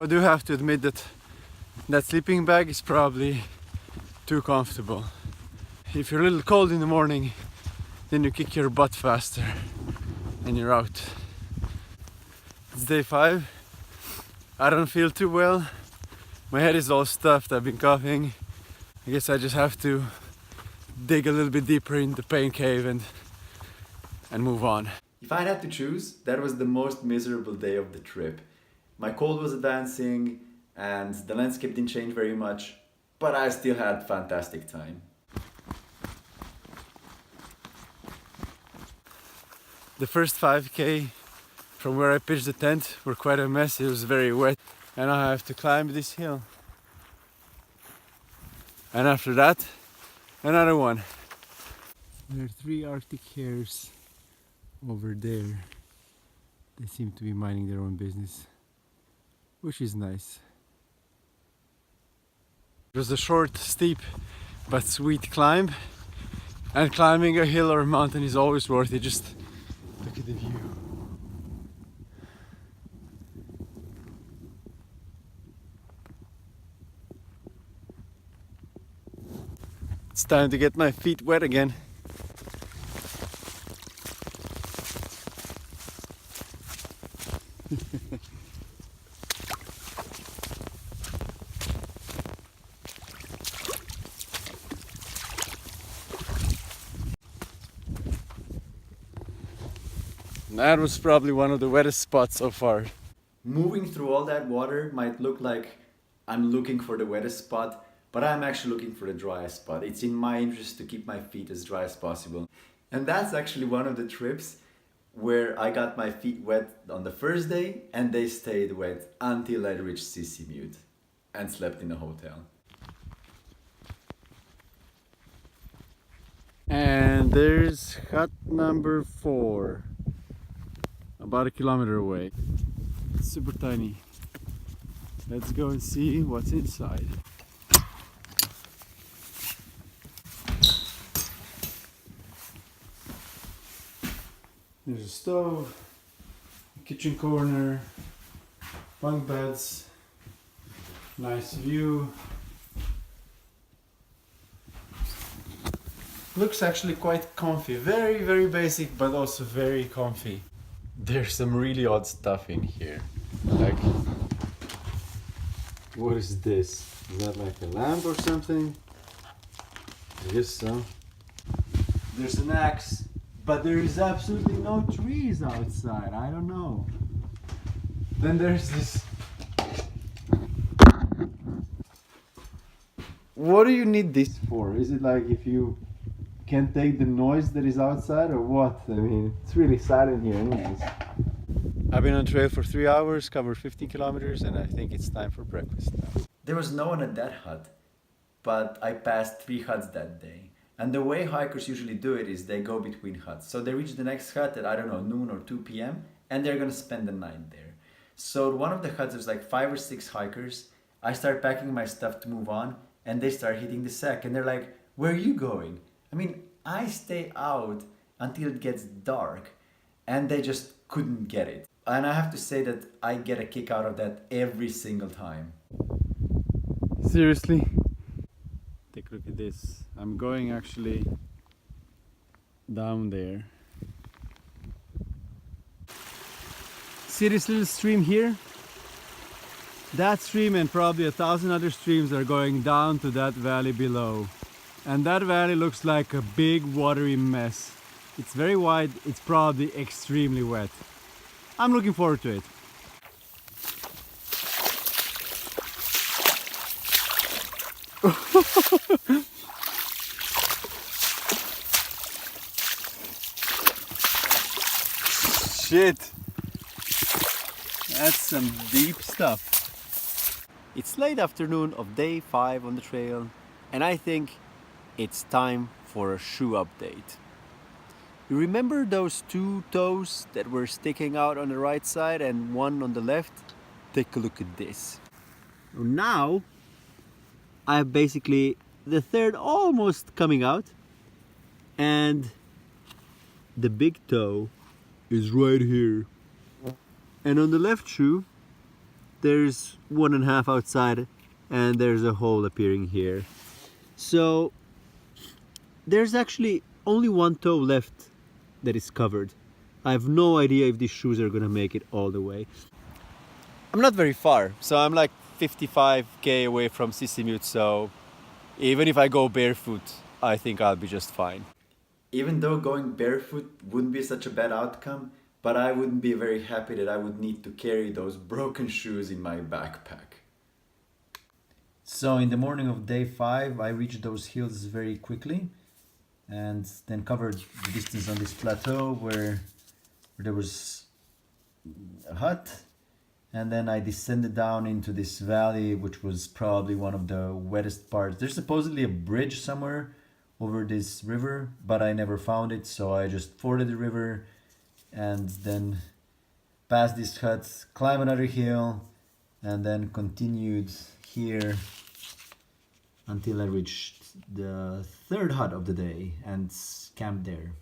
I do have to admit that that sleeping bag is probably too comfortable. If you're a little cold in the morning, then you kick your butt faster and you're out. It's day 5. I don't feel too well. My head is all stuffed, I've been coughing. I guess I just have to dig a little bit deeper in the pain cave and move on. If I had to choose, that was the most miserable day of the trip. My cold was advancing and the landscape didn't change very much, but I still had fantastic time. The first 5K from where I pitched the tent were quite a mess. It was very wet and I have to climb this hill. And after that, another one. There are 3 Arctic hares over there. They seem to be minding their own business, which is nice. It was a short, steep, but sweet climb. And climbing a hill or a mountain is always worth it. Just look at the view. It's time to get my feet wet again. That was probably one of the wettest spots so far. Moving through all that water might look like I'm looking for the wettest spot, but I'm actually looking for the driest spot. It's in my interest to keep my feet as dry as possible. And that's actually one of the trips where I got my feet wet on the first day and they stayed wet until I reached Sisimiut and slept in a hotel. And there's hut number 4, about 1 kilometer away. It's super tiny. Let's go and see what's inside. There's a stove, a kitchen corner, bunk beds, nice view. Looks actually quite comfy, very basic, but also very comfy. There's some really odd stuff in here. Like, what is this? Is that like a lamp or something? I guess so. There's an axe. But there is absolutely no trees outside. I don't know. Then there's this. What do you need this for? Is it like if you can't take the noise that is outside or what? I mean, it's really silent here anyways. I've been on trail for 3 hours, covered 15 kilometers, and I think it's time for breakfast now. There was no one at that hut, but I passed 3 huts that day. And the way hikers usually do it is they go between huts. So they reach the next hut at, I don't know, noon or 2 p.m. and they're gonna spend the night there. So one of the huts, there's like 5 or 6 hikers. I start packing my stuff to move on and they start hitting the sack and they're like, where are you going? I mean, I stay out until it gets dark and they just couldn't get it. And I have to say that I get a kick out of that every single time. Seriously? Take a look at this. I'm going actually down there. See this little stream here? That stream and probably 1,000 other streams are going down to that valley below. And that valley looks like a big watery mess. It's very wide, it's probably extremely wet. I'm looking forward to it. Shit! That's some deep stuff. It's late afternoon of day 5 on the trail, and I think it's time for a shoe update. You remember those 2 toes that were sticking out on the right side and one on the left? Take a look at this. Now I have basically the third almost coming out, and the big toe is right here. And on the left shoe there's 1.5 outside, and there's a hole appearing here. So there's actually only one toe left that is covered. I have no idea if these shoes are gonna make it all the way. I'm not very far, so I'm like 55k away from Sisimiut, so even if I go barefoot, I think I'll be just fine. Even though going barefoot wouldn't be such a bad outcome, but I wouldn't be very happy that I would need to carry those broken shoes in my backpack. So in the morning of day 5, I reached those hills very quickly and then covered the distance on this plateau where there was a hut, and then I descended down into this valley, which was probably one of the wettest parts. There's supposedly a bridge somewhere over this river, but I never found it, so I just forded the river and then passed this hut, climbed another hill, and then continued here until I reached the third hut of the day and camped there.